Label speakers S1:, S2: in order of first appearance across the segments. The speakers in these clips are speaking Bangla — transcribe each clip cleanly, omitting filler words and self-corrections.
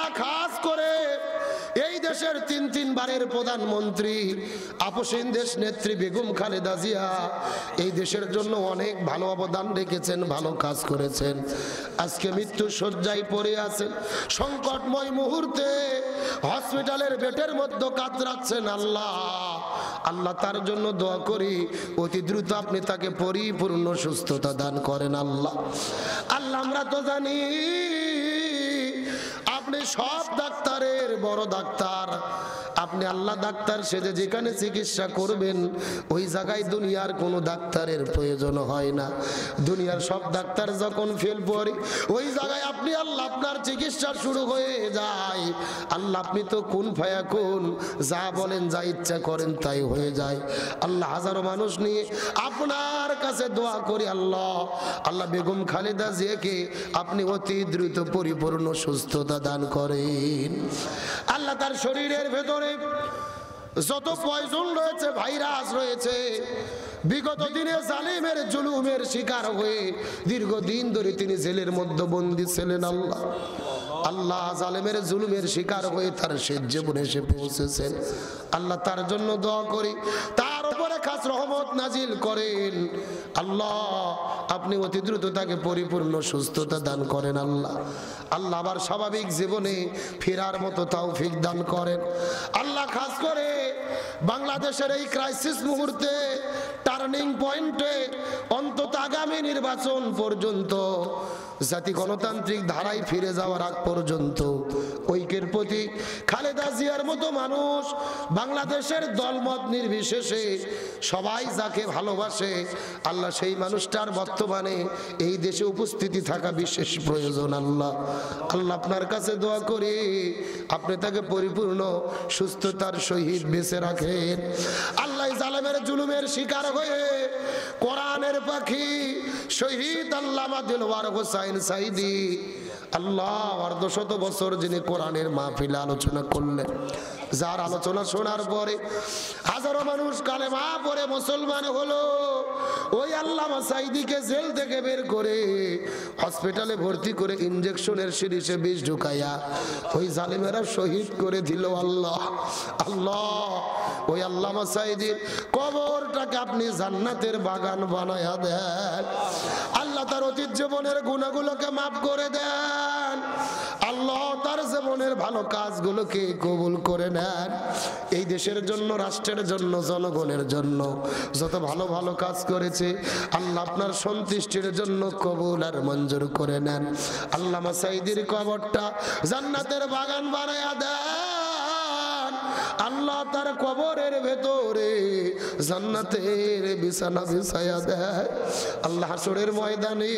S1: আল্লাহ খাস করে এই দেশের তিনবারের প্রধানমন্ত্রী আপসহীন দেশ নেত্রী বেগম খালেদা জিয়া এই দেশের জন্য অনেক ভালো অবদান রেখেছেন, ভালো কাজ করেছেন। আজকে মৃত্যু শয্যায় পড়ে আছেন, সংকটময় মুহূর্তে হসপিটালের বেডের মধ্যে কাতরাচ্ছেন। আল্লাহ তার জন্য দোয়া করি, অতি দ্রুত আপনি তাকে পরিপূর্ণ সুস্থতা দান করেন। আল্লাহ আমরা তো জানি আপনি সব ডাক্তারের বড় ডাক্তার, আপনি আল্লাহ ডাক্তার সেজে যেখানে চিকিৎসা করবেন ওই জায়গায় দুনিয়ার কোনো ডাক্তারের প্রয়োজন হয় না। দুনিয়ার সব ডাক্তার যখন ফেল পড়ে ওই জায়গায় আপনি আল্লাহ আপনার চিকিৎসা শুরু হয়ে যায়। আল্লাহ আপনি তো কুন ফায়াকুন, যা বলেন যা ইচ্ছা করেন তাই হয়ে যায়। আল্লাহ হাজারো মানুষ নিয়ে আপনার কাছে দোয়া করি, আল্লাহ বেগম খালেদা জিয়াকে আপনি অতি দ্রুত পরিপূর্ণ সুস্থতা দান করেন। আল্লাহ তার শরীরের ভেতরে যত পয়জন রয়েছে, ভাইরাস রয়েছে, বিগত দিনে জালিমের জুলুমের শিকার হয়ে দীর্ঘদিন ধরে তিনি জেলের মধ্যে বন্দী ছিলেন। আল্লাহ জালিমের জুলুমের শিকার হয়ে তার শেষ জীবনে এসে পৌঁছেছেন। আল্লাহ তার জন্য দোয়া করি, তার উপরে খাস রহমত নাজিল করেন। আল্লাহ আপনি অতি দ্রুত তাকে পরিপূর্ণ সুস্থতা দান করেন। আল্লাহ আবার স্বাভাবিক জীবনে ফেরার মতো তৌফিক দান করেন। আল্লাহ খাস করে বাংলাদেশের এই ক্রাইসিস মুহূর্তে, টার্নিং পয়েন্টে, অন্তত আগামী নির্বাচন পর্যন্ত জাতি গণতান্ত্রিক ধারায় ফিরে যাওয়ার আগ পর্যন্ত ঐক্যের প্রতি খালেদা জিয়ার মতো মানুষ বাংলাদেশের দলমত নির্বিশেষে সবাই যাকে ভালোবাসে, আল্লাহ সেই মানুষটার বর্তমানে এই দেশে উপস্থিতি থাকা বিশেষ প্রয়োজন। আল্লাহ আপনার কাছে দোয়া করি আপনি তাকে পরিপূর্ণ সুস্থতার সহিত বেঁচে রাখেন। আল্লাহ জালেমের জুলুমের শিকার হয়ে কোরআনের পাখি শহীদ আল্লামা দিলওয়ার হোসাইন সাইদি অর্ধশত বছর যিনি কোরআনের মাহফিলে আলোচনা করলেন, যার আলোচনা শোনার পরে হাজারো মানুষ কালেমা পড়ে মুসলমান হলো, ওই আল্লামা সাইদিকে জেল থেকে বের করে হসপিটালে ভর্তি করে ইনজেকশনের সিরিজে বিষ ঢুকাইয়া ওই জালিমেরা শহীদ করে দিল। আল্লাহ ওই আল্লামা সাইদির কবরটাকে আপনি জান্নাতের বাগান বানায়া দেন। আল্লাহ তার অতীত জীবনের গুনাহগুলোকে মাফ করে দেন। আল্লাহ তার জীবনের ভালো কাজগুলোকে কবুল করে নেন। এই দেশের জন্য, রাষ্ট্রের জন্য, জনগণের জন্য যত ভালো ভালো কাজ করেছে আল্লাহ আপনার সন্তুষ্টির জন্য কবুল আর মঞ্জুর করে নেন। আল্লামা সাইদির কবরটা জান্নাতের বাগান বানায়া দেন। আল্লাহ তার কবরের ভেতরে জান্নাতের বিছানা বিছায়া দেয়। আল্লাহ হাসরের ময়দানে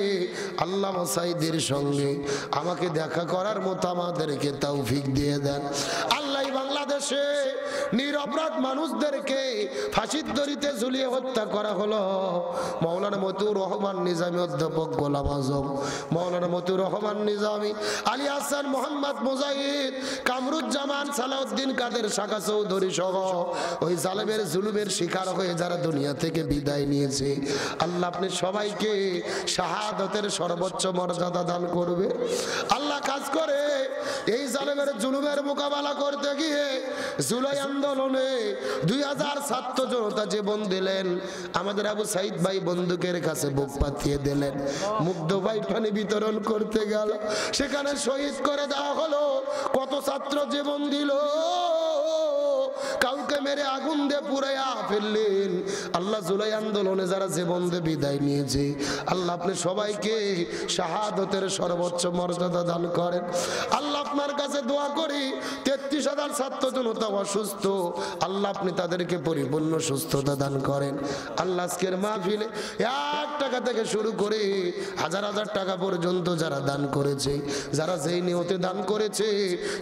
S1: আল্লামা সাইদির সঙ্গে আমাকে দেখা করার মতো আমাদেরকে তৌফিক দিয়ে দেন। আল্লাহ বাংলাদেশে নিরপরাধ মানুষদেরকে ফাঁসির দড়িতে ঝুলিয়ে হত্যা করা হলো। মাওলানা মতিউর রহমান নিজামী, অধ্যাপক গোলাম আজম, মাওলানা মতিউর রহমান নিজামী, আলী হাসান, মোহাম্মদ মুজাহিদ, কামরুজ্জামান, সালাউদ্দিন কাদের, শাখা চৌধুরী সহ ওই জালেমের জুলুমের শিকার হয়ে যারা দুনিয়া থেকে বিদায় নিয়েছে, আল্লাহ আপনি সবাইকে শাহাদাতের সর্বোচ্চ মর্যাদা দান করবে। আল্লাহ কাজ করে এই জালেমের জুলুমের মোকাবেলা করতে গিয়ে জুলাই আন্দোলনে 2000 ছাত্র জনতা জীবন দিলেন। আমাদের আবু সাইদ ভাই বন্দুকের কাছে বুক পাতিয়ে দিলেন, মুগ্ধ ভাই পানি বিতরণ করতে গেল, সেখানে শহীদ করে দেওয়া হলো। কত ছাত্র জীবন দিল, কাউকে মেরে আগুন দিয়ে পুড়াইয়া ফেললেন। আল্লাহ জুলাই আন্দোলনে যারা জীবন দিয়ে বিদায় নিয়েছে, আল্লাহ আপনি সবাইকে শাহাদতের সর্বোচ্চ মর্যাদা দান করেন। আল্লাহ আপনার কাছে দোয়া করি 33,000 ছাত্র জনতা অসুস্থ, আল্লাহ আপনি তাদেরকে পরিপূর্ণ সুস্থতা দান করেন। আল্লাহ আজকের মাহফিলে 1 টাকা থেকে শুরু করে হাজার হাজার টাকা পর্যন্ত যারা দান করেছে, যারা যেই নিয়তে দান করেছে,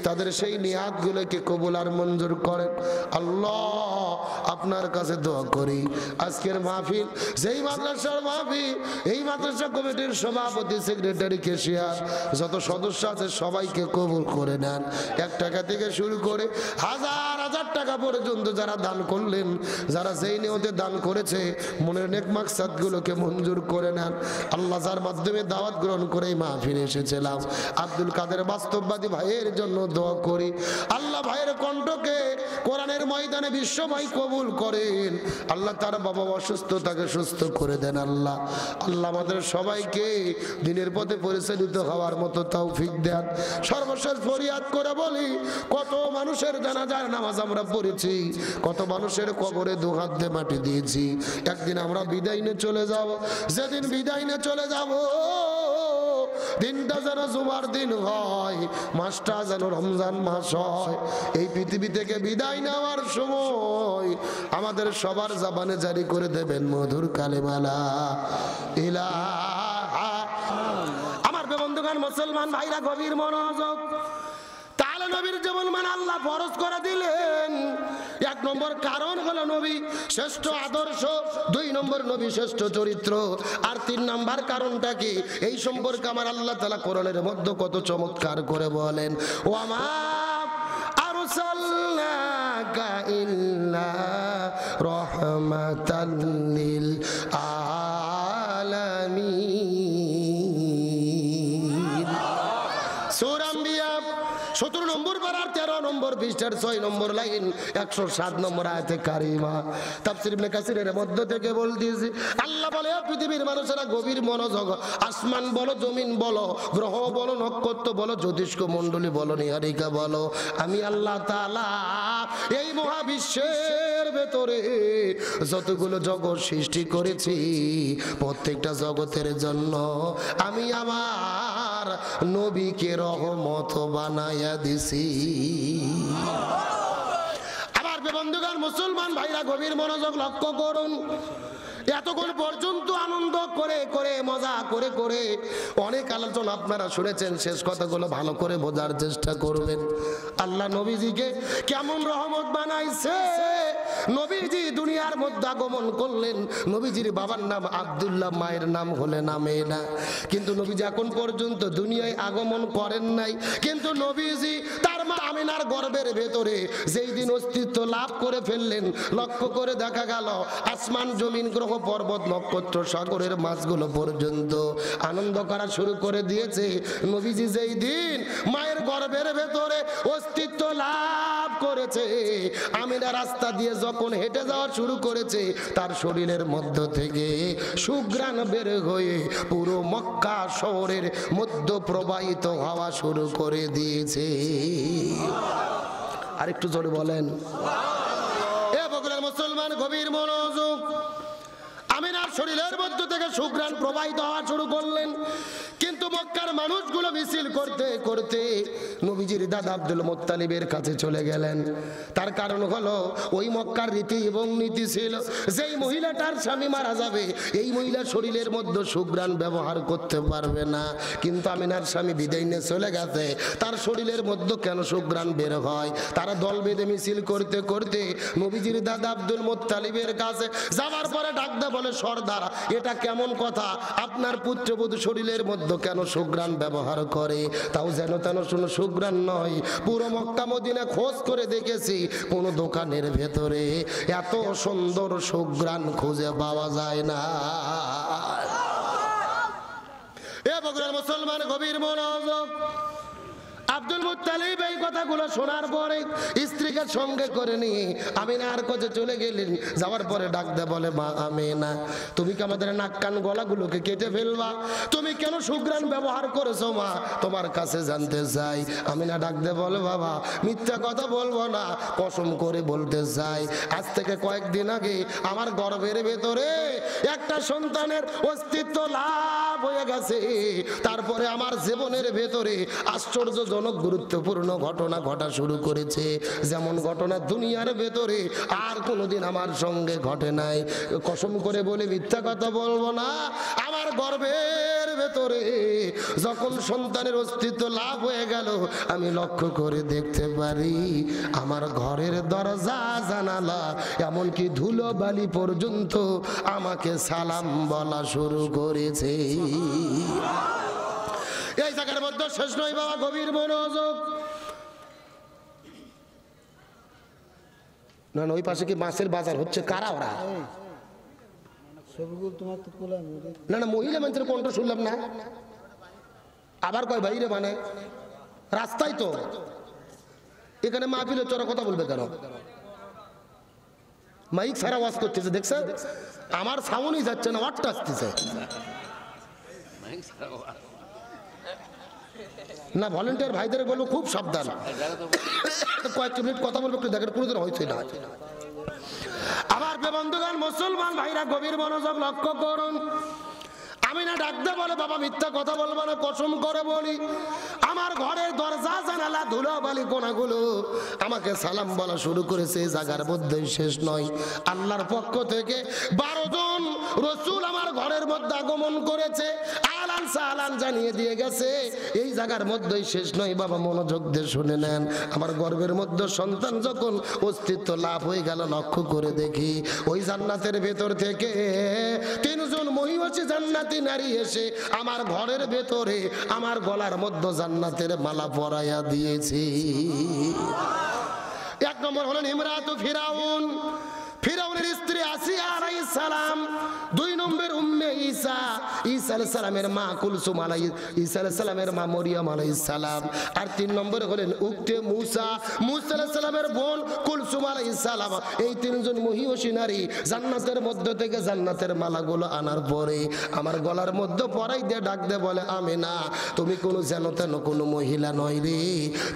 S1: তাদের সেই নিয়াতগুলোকে কবুল আর মঞ্জুর করেন। আল্লাহ আপনার কাছে দোয়া করি আজকের মাহফিল যেই মাদ্রাসার মাহফিল, এই মাদ্রাসা কমিটির সভাপতি, সেক্রেটারি, ক্যাশিয়ার, যত সদস্য আছে সবাইকে কবুল করে নেন। 1 টাকা থেকে শুরু করে হাজার হাজার টাকা পর্যন্ত যারা দান করলেন, যারা যেই নিয়তে দান করেছে, মনের নেক মাকসাদ গুলোকে মঞ্জুর করে নেন। আল্লাহ যার মাধ্যমে দাওয়াত গ্রহণ করে এই মাহফিলে এসেছিলাম, আব্দুল কাদের বাস্তববাদী ভাইয়ের জন্য দোয়া করি। আল্লাহ ভাইয়ের কণ্ঠকে কোরআনের ময়দানে বিশ্বভাই কবুল করেন। আল্লাহ তার বাবা অসুস্থ, তাকে সুস্থ করে দেন। আল্লাহ আমাদের সবাইকে দিনের পথে পরিচালিত হওয়ার মতো তৌফিক দেন। সর্বশেষ ফরিয়াদ করে বলি, কত মানুষের জানাজার নামাজ আমরা পড়েছি, কত মানুষের কবরে দুহাত দিয়ে মাটি দিয়েছি। একদিন আমরা বিদায় নিয়ে চলে যাব। যেদিন বিদায় নিয়ে চলে যাব, দিনটা যেন জুমার দিন হয়, মাসটা যেন রমজান মাস হয়। এই পৃথিবী থেকে বিদায় নেওয়ার সময় আমাদের সবার জবানে জারি করে দেবেন মধুর কালেমা লা ইলাহা। আমার বন্ধুগণ, মুসলমান ভাইরা, গভীর মনোযোগ। তাহলে নবীর যেমন মানে আল্লাহ ফরজ করে দিলেন, 1 নম্বর কারণ হলো নবী শ্রেষ্ঠ আদর্শ, 2 নম্বর নবী শ্রেষ্ঠ চরিত্র, আর 3 নম্বর কারণটা কি, এই সম্পর্কে আমার আল্লাহ তাআলা কোরআনের মধ্যে কত চমৎকার করে বলেন, ওয়া মা আরসালনাকা ইল্লা রাহমাতাল লিল আলামিন। সূরা আম্বিয়া 17 নম্বর পারার 13 নম্বর পৃষ্ঠার 6 নম্বর লাইন 107 নম্বর আয়াতে কারিমা। তাফসীর ইবনে কাসিরের মধ্য থেকে বলতেছি, আল্লাহ বলে, পৃথিবীর মানুষেরা গভীর মনোযোগ, আসমান বলো, জমিন বলো, গ্রহ বলো, নক্ষত্র বলো, জ্যোতিষ্ক মণ্ডলী বলো, নিহারিকা বলো, আমি আল্লাহ তাআলা এই মহাবিশ্বের ভেতরে যতগুলো জগৎ সৃষ্টি করেছি, প্রত্যেকটা জগতের জন্য আমি আমার নবীকে রহমত বানায়া দিছি। আবার বন্ধুগণ, মুসলমান ভাইরা, গভীর মনোযোগ লক্ষ্য করুন। এতক্ষণ পর্যন্ত আনন্দ করে করে, মজা করে করে অনেক আলোচনা আপনারা শুনেছেন। শেষ কথাগুলো ভালো করে বোঝার চেষ্টা করবেন। আল্লাহ নবীজিকে কেমন রহমত বানাইছে। নবীজি দুনিয়ার মধ্যে আগমন করলেন। নবীজির বাবার নাম আব্দুল্লাহ, মায়ের নাম হলে আমেনা। কিন্তু নবীজি এখন পর্যন্ত দুনিয়ায় আগমন করেন নাই। কিন্তু নবীজি তার মা আমেনার গর্ভের ভেতরে যেই দিন অস্তিত্ব লাভ করে ফেললেন, লক্ষ্য করে দেখা গেল আসমান, জমিন, গ্রহ, পর্বত, নক্ষত্র, সাগরের মাছগুলো পর্যন্ত আনন্দ করা শুরু করে দিয়েছে। নবীজি যেই দিন মায়ের গর্ভের ভেতরে অস্তিত্ব লাভ করেছে, আমিনা রাস্তা দিয়ে যখন হেঁটে যাওয়া শুরু করেছে, তার শরীরের মধ্য থেকে সুঘ্রাণ বের হয়ে পুরো মক্কা শহরের মধ্যে প্রবাহিত হওয়া শুরু করে দিয়েছে। আরেকটু জোরে বলেন। এ বগুড়ার মুসলমান, গভীর মনোযোগ। আমিনার শরীরের মধ্য থেকে সুঘ্রাণ প্রবাহিত হওয়া শুরু করলেন। কিন্তু মক্কার মানুষগুলো মিছিল করতে করতে নবীজির দাদা আব্দুল মুত্তালিবের কাছে চলে গেলেন। তার কারণ হলো, ওই মক্কার রীতি এবং নীতি ছিল, যেই মহিলাটার স্বামী মারা যাবে, এই মহিলা শরীরের মধ্যে সুঘ্রাণ ব্যবহার করতে পারবে না। কিন্তু আমিনার স্বামী বিদায় নিয়ে চলে গেছে, তার শরীরের মধ্যে কেন সুঘ্রাণ বের হয়? তারা দল বেঁধে মিছিল করতে করতে নবীজির দাদা আব্দুল মুত্তালিবের কাছে যাওয়ার পরে ডাকতে বলে, সর্দার, এটা কেমন কথা? আপনার পুত্রবধূ শরীরের মধ্যে কেন সুঘ্রাণ ব্যবহার করে? তাও যেন তেন শুনো সুঘ্রাণ নয়। পুরো মক্কা মদিনা খোঁজ করে দেখেছি, কোন দোকানের ভেতরে এত সুন্দর সুঘ্রাণ খুঁজে পাওয়া যায় না। এ বগুড়ার মুসলমান, গভীর মনোযোগ। আব্দুল মুত্তালিব এই কথাগুলো শোনার পরে স্ত্রীকে সঙ্গে করে নিয়ে আমিনার কাছে চলে গেলেন। যাওয়ার পরে ডাক দে বলে, মা আমিনা, তুমি কি আমাদের নাক কান গলাগুলোকে কেটে ফেলবা? তুমি কেন সুঘ্রাণ ব্যবহার করেছো মা? তোমার কাছে জানতে চাই। আমিনা ডাক দে বলে, বাবা, মিথ্যা কথা বলবো না, কসম করে বলতে চাই, আজ থেকে কয়েকদিন আগে আমার গর্ভের ভেতরে একটা সন্তানের অস্তিত্ব লাভ হয়ে গেছে। তারপরে আমার জীবনের ভেতরে আশ্চর্যজনক গুরুত্বপূর্ণ ঘটনা ঘটা শুরু করেছে, যেমন ঘটনা দুনিয়ার ভেতরে আর কোনোদিন আমার সঙ্গে ঘটে নাই। কসম করে বলে মিথ্যা কথা বলবো না, আমার গর্ভের ভেতরে যখন সন্তানের অস্তিত্ব লাভ হয়ে গেল, আমি লক্ষ্য করে দেখতে পারি আমার ঘরের দরজা জানালা এমনকি ধুলো বালি পর্যন্ত আমাকে সালাম বলা শুরু করেছে। এই জায়গার মধ্যে শেষ নয় বাবা, গভীর মনোযোগ। না না, ওই পাশে কি মাছের বাজার হচ্ছে? কারা ওরা? না না, মহিলা মানুষের কণ্ঠ শুনলাম না। আবার কয় ভাই রে, মানে রাস্তায় তো এখানে মাহফিলে চোরা কথা বলবে কেন? মাইক ছাড়া ওয়াজ করতেছে, দেখছেন? আমার সাউন্ডই যাচ্ছে না, ওয়াটটা আসতেছে না। ভলেন্টিয়ার ভাইদের বলবো খুব সাবধান, কয়েকটি মিনিট কথা বলবো, একটু দেখেন কোনোদিন হয়েছে না। আবার বন্ধুগণ, মুসলমান ভাইরা গভীর মনোযোগ লক্ষ্য করুন। আমি না ডাকতে বলে বাবা মিথ্যা কথা বলবো না, কসম করে বলি আমার ঘরের দরজা জানালা ধুলো বালি কোনাগুলো আমাকে সালাম বলা শুরু করেছে। এই জায়গার মধ্যে শেষ নয়, আল্লাহর পক্ষ থেকে 12 জন রাসূল আমার ঘরের মধ্যে আগমন করেছে, আলান সালান জানিয়ে দিয়ে গেছে। এই জায়গার মধ্যেই শেষ নয় বাবা, মনোযোগ দিয়ে শুনে নেন। আমার গর্ভের মধ্যে সন্তান যখন অস্তিত্ব লাভ হয়ে গেল, লক্ষ্য করে দেখি ওই জান্নাতের ভেতর থেকে 3 জন মহিষী জান্নাতি নারী এসে আমার ঘরের ভেতরে আমার গলার মধ্যে জান্নাতের মালা পরাইয়া দিয়েছি। 1 নম্বর হলেন ইমরাতু ফিরাউন, ফিরাউনের স্ত্রী আসিয়া আলাইহিস সালাম। 2 নম্বর উম্মে ঈসা, ঈসা আলাইহিস সালামের মা কুলসুম ঈসা আলাইহিস সালামের মা মরিয়ম আলাইহিস সালাম। আর 3 নম্বর হলেন উক্তে মুসা, মুসা আলাইহিস সালামের বোন কুলসুম আলাইহিস সালাম। এই 3 জন মহিষী নারী জান্নাতের মধ্য থেকে জান্নাতের মালাগুলো আনার পরে আমার গলার মধ্যে পরাই দিয়ে ডাক দে বলে, আমিনা তুমি কোনো যেন তেন কোনো মহিলা নয় রে,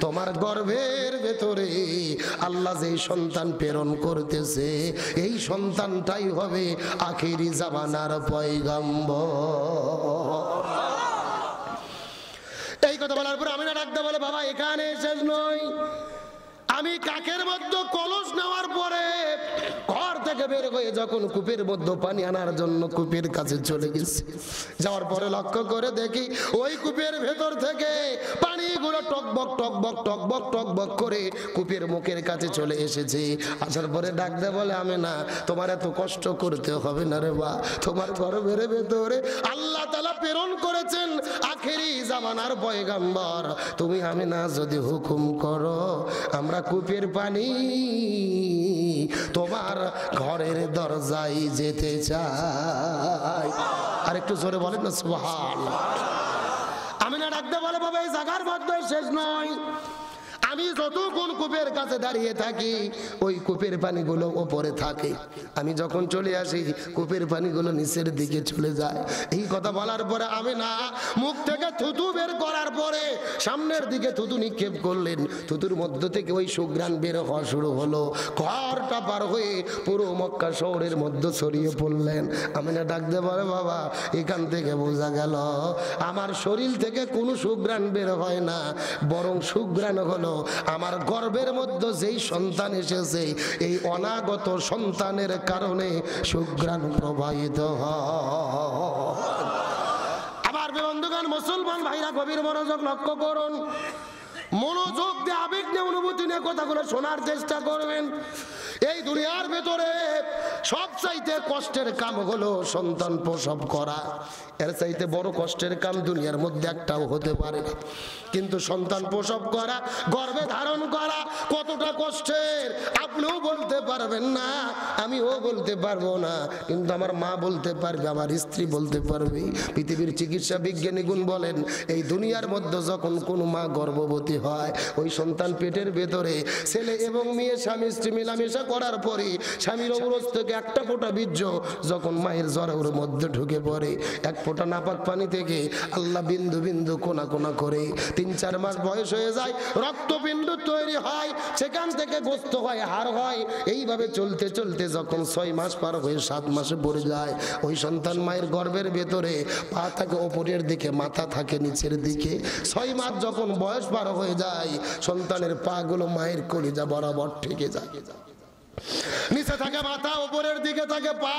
S1: তোমার গর্ভের ভেতরে আল্লাহ যেই সন্তান প্রেরণ করতেছে এই সন্তানটাই হবে আখিরি জামানার পয়গম্বর। এই কথা বলার পর আমিনা ডাকতে বলে, বাবা এখানে শেষ নয়, আমি কাকের মধ্যে কলস নেওয়ার পরে ঘর থেকে বের হয়ে যখন কূপের মধ্যে পানি আনার জন্য কূপের কাছে চলে গেছি, যাওয়ার পরে লক্ষ্য করে দেখি ওই কূপের ভেতর থেকে পানিগুলো টকবক টকবক টকবক টকবক করে কূপের মুখের কাছে চলে এসেছে। আসার পরে ডাকতে বলে, আমি না তোমার এত কষ্ট করতে হবে না রে বা, তোমার গর্ভের ভেতরে আল্লাহ তাআলা প্রেরণ করেছেন আখেরি জামানার পয়গম্বর। তুমি আমি না যদি হুকুম করো আমরা কূপের পানি তোমার ঘরের দরজায় যেতে চাই। আর একটু জোরে বলেন না সুবহানাল্লাহ। আমি না ডাকতে বলে, বাবা এই জায়গার মধ্যে শেষ নয়, আমি যতক্ষণ কূপের কাছে দাঁড়িয়ে থাকি ওই কূপের পানিগুলো ওপরে থাকে, আমি যখন চলে আসি কূপের পানিগুলো নিচের দিকে চলে যায়। এই কথা বলার পরে আমি না মুখ থেকে থুতু বের করার পরে সামনের দিকে থুতু নিক্ষেপ করলেন, থুতুর মধ্য থেকে ওই সুঘ্রাণ বের হওয়া শুরু হলো, ঘরটা পার হয়ে পুরো মক্কা শহরের মধ্যে ছড়িয়ে পড়লেন। আমি না ডাকতে পারে, বাবা এখান থেকে বোঝা গেল আমার শরীর থেকে কোনো সুঘ্রাণ বের হয় না, বরং সুঘ্রাণ হলো আমার গর্ভের মধ্যে যেই সন্তান এসেছে এই অনাগত সন্তানের কারণে সুঘ্রাণ প্রবাহিত হয়। আবার বন্ধুগণ মুসলমান ভাইরা গভীর মনোযোগ লক্ষ্য করুন, মনোযোগ দিয়ে আবেগ নিয়ে অনুভূতি নিয়ে কথাগুলো শোনার চেষ্টা করবেন। এই দুনিয়ার ভেতরে সবচাইতে কষ্টের কাম হলো সন্তান প্রসব করা, এর চাইতে বড় কষ্টের কাম দুনিয়ার মধ্যে একটাও হতে পারে না। কিন্তু সন্তান প্রসব করা, গর্ভে ধারণ করা কতটা কষ্টের আপনিও বলতে পারবেন না, আমিও বলতে পারবো না, কিন্তু আমার মা বলতে পারবে, আমার স্ত্রী বলতে পারবে। পৃথিবীর চিকিৎসা বিজ্ঞানীগুণ বলেন এই দুনিয়ার মধ্যে যখন কোনো মা গর্ভবতী হয় ওই সন্তান পেটের ভেতরে ছেলে এবং মেয়ে স্বামী স্ত্রী মেলামেশা করার পরে স্বামীর অবরোধ থেকে একটা ফোঁটা বীর্য যখন মায়ের জরায়ুর মধ্যে ঢুকে পড়ে, এক ফোঁটা নাপাক পানি থেকে আল্লাহ বিন্দু বিন্দু কোনা কোনা করে 3-4 মাস বয়স হয়ে যায়, রক্তপিণ্ড তৈরি হয়, সেখান থেকে গোস্ত হয়, হাড় হয়। এইভাবে চলতে চলতে যখন 6 মাস পার হয়ে 7 মাসে পড়ে যায় ওই সন্তান মায়ের গর্ভের ভেতরে পা থাকে ওপরের দিকে, মাথা থাকে নিচের দিকে। 6 মাস যখন বয়স পার হয়ে যায় সন্তানের পা গুলো মায়ের কলিজা বরাবর ঠেকে যায়, নিচে থাকে মাথা, উপরের দিকে থাকে পা।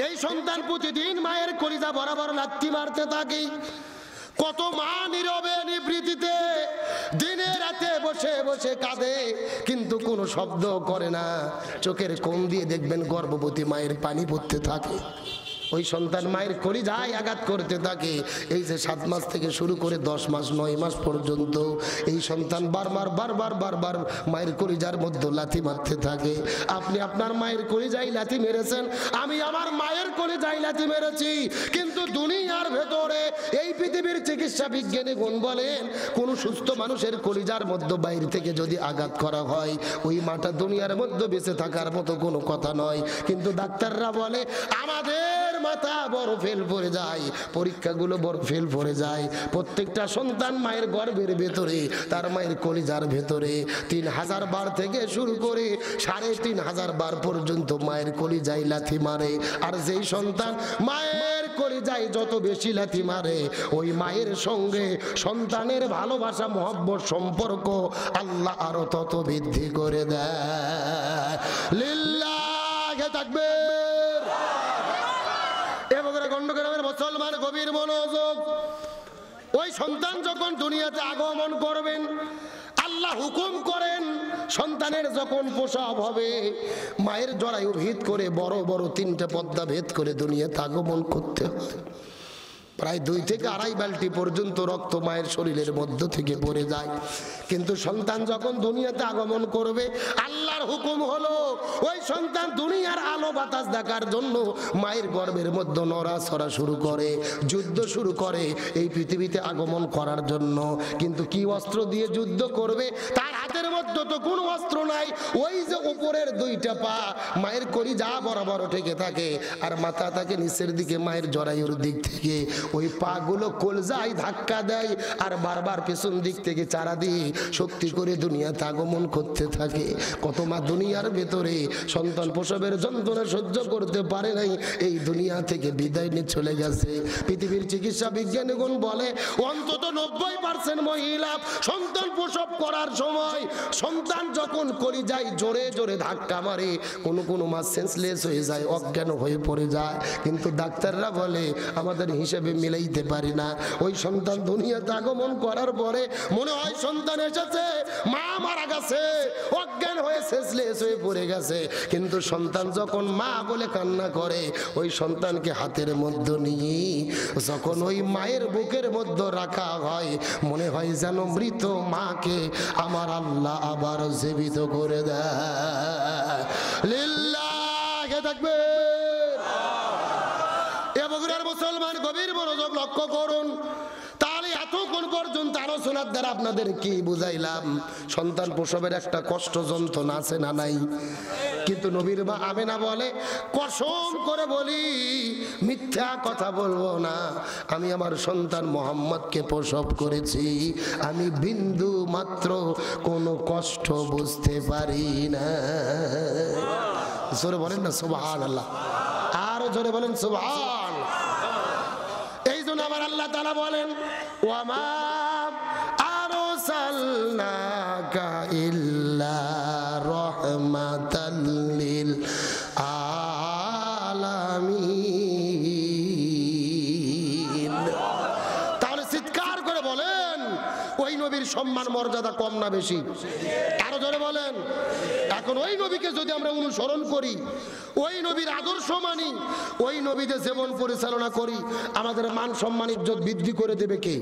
S1: এই সন্তান প্রতিদিন মায়ের কলিজা বরাবর লাথি মারতে থাকে। কত মা নীরবে নিবৃত্তিতে দিনে রাতে বসে বসে কাঁদে, কিন্তু কোনো শব্দ করে না। চোখের কোণ দিয়ে দেখবেন গর্ভবতী মায়ের পানি পড়তে থাকে। ওই সন্তান মায়ের কলিজায় আঘাত করতে থাকে। এই যে 7 মাস থেকে শুরু করে 10 মাস 9 মাস পর্যন্ত এই সন্তান বারবার মায়ের কলিজার মধ্যে লাথি মারতে থাকে। আপনি আপনার মায়ের কলিজায় লাথি মেরেছেন, আমি আমার মায়ের কলিজায় লাথি মেরেছি। কিন্তু দুনিয়ার ভেতরে এই পৃথিবীর চিকিৎসা বিজ্ঞানীগণ বলেন, কোন সুস্থ মানুষের কলিজার মধ্যে বাইরে থেকে যদি আঘাত করা হয়, ওই মাটা দুনিয়ার মধ্যে বেঁচে থাকার মতো কোনো কথা নয়। কিন্তু ডাক্তাররা বলে আমাদের মাথা বড় ফেল পড়ে যায়, পরীক্ষাগুলো বড় ফেল পড়ে যায়। প্রত্যেকটা সন্তান মায়ের গর্ভের ভেতরে, তার মায়ের কলিজার ভেতরে 3000 বার থেকে শুরু করে 3500 বার পর্যন্ত মায়ের কলিজায় লাথি মারে। আর যেই সন্তান মায়ের কলিজায় যত বেশি লাথি মারে, ওই মায়ের সঙ্গে সন্তানের ভালোবাসা মহব্বত সম্পর্ক আল্লাহ আরো তত বৃদ্ধি করে দেয়। লিল্লাহি তাকবীর। মুসলমান গভীর মনোযোগ। ওই সন্তান যখন দুনিয়াতে আগমন করবেন, আল্লাহ হুকুম করেন সন্তানের যখন প্রসব হবে, মায়ের জরায়ু ভেদ করে বড় বড় 3টে পর্দা ভেদ করে দুনিয়াতে আগমন করতে হয়। প্রায় 2 থেকে 2.5 বালতি পর্যন্ত রক্ত মায়ের শরীরের মধ্য থেকে পড়ে যায়। কিন্তু সন্তান যখন দুনিয়াতে আগমন করবে, আল্লাহর হুকুম হলো ওই সন্তান দুনিয়ার আলো বাতাস দেখার জন্য মায়ের গর্ভের মধ্যে নড়াচড়া শুরু করে, যুদ্ধ শুরু করে এই পৃথিবীতে আগমন করার জন্য। কিন্তু কি অস্ত্র দিয়ে যুদ্ধ করবে? তার হাতের মধ্যে তো কোনো অস্ত্র নাই। ওই যে উপরের 2টা পা মায়ের কলিজা বরাবর ঠেকে থাকে, আর মাথা থাকে নিচের দিকে মায়ের জরায়ুর দিক থেকে। ওই পাগুলো কলজায় ধাক্কা দেয়, আর বারবার পেছন দিক থেকে চারা দিয়ে শক্তি করে দুনিয়াতে আগমন করতে থাকে। কত মা দুনিয়ার ভেতরে সন্তান প্রসবের যন্ত্রণা সহ্য করতে পারে নাই, এই দুনিয়া থেকে বিদায় নিয়ে চলে গেছে। পৃথিবীর চিকিৎসা বিজ্ঞানীগণ বলে অন্তত 90% মহিলা সন্তান প্রসব করার সময় সন্তান যখন কলিজায় জোরে জোরে ধাক্কা মারে, কোনো মা সেন্সলেস হয়ে যায়, অজ্ঞান হয়ে পড়ে যায়। কিন্তু ডাক্তাররা বলে আমাদের হিসেবে মিলাইতে পারি না। ওই সন্তান দুনিয়াতে আগমন করার পরে মনে হয় সন্তান এসেছে, মা মারা গেছে, অজ্ঞান হয়ে সেন্সলেস হয়ে পড়ে গেছে। কিন্তু সন্তান যখন মা বলে কান্না করে, ওই সন্তানকে হাতের মধ্যে নিয়ে যখন ওই মায়ের বুকের মধ্যে রাখা হয়, মনে হয় যেন মৃত মাকে আমার আল্লাহ আবার জীবিত করে দেয়। লিল্লাহি তাকবীর। মুসলমান গভীর মনোযোগ লক্ষ্য করুন। তাহলে এতক্ষণ পর্যন্ত আলোচনার দ্বারা আপনাদের কি বুঝাইলাম? সন্তান প্রসবের একটা কষ্ট যন্ত্রণা আছে না নাই? কিন্তু নবীর মা আমেনা বলে, কসম করে বলি মিথ্যা কথা বলবো না, আমি আমার সন্তান মোহাম্মদকে প্রসব করেছি, আমি বিন্দু মাত্র কোনো কষ্ট বুঝতে পারি না। জোরে বলেন না সুবহানাল্লাহ, আরো জোরে বলেন সুবহান। এই জন্য আমার আল্লাহ তাআলা বলেন, ওয়ামা আরসালনাকা ইল্লা রাহমাতাল লিল আলামিন। তাহলে চিৎকার করে বলেন, ওই নবীর সম্মান মর্যাদা কম না বেশি? আরো জোরে বলেন। এখন ওই নবীকে যদি আমরা অনুসরণ করি, ওই নবীর আদর্শ মানি, ওই নবীতে জীবন পরিচালনা করি, আমাদের মান সম্মান ইজ্জত বৃদ্ধি করে দেবে কে?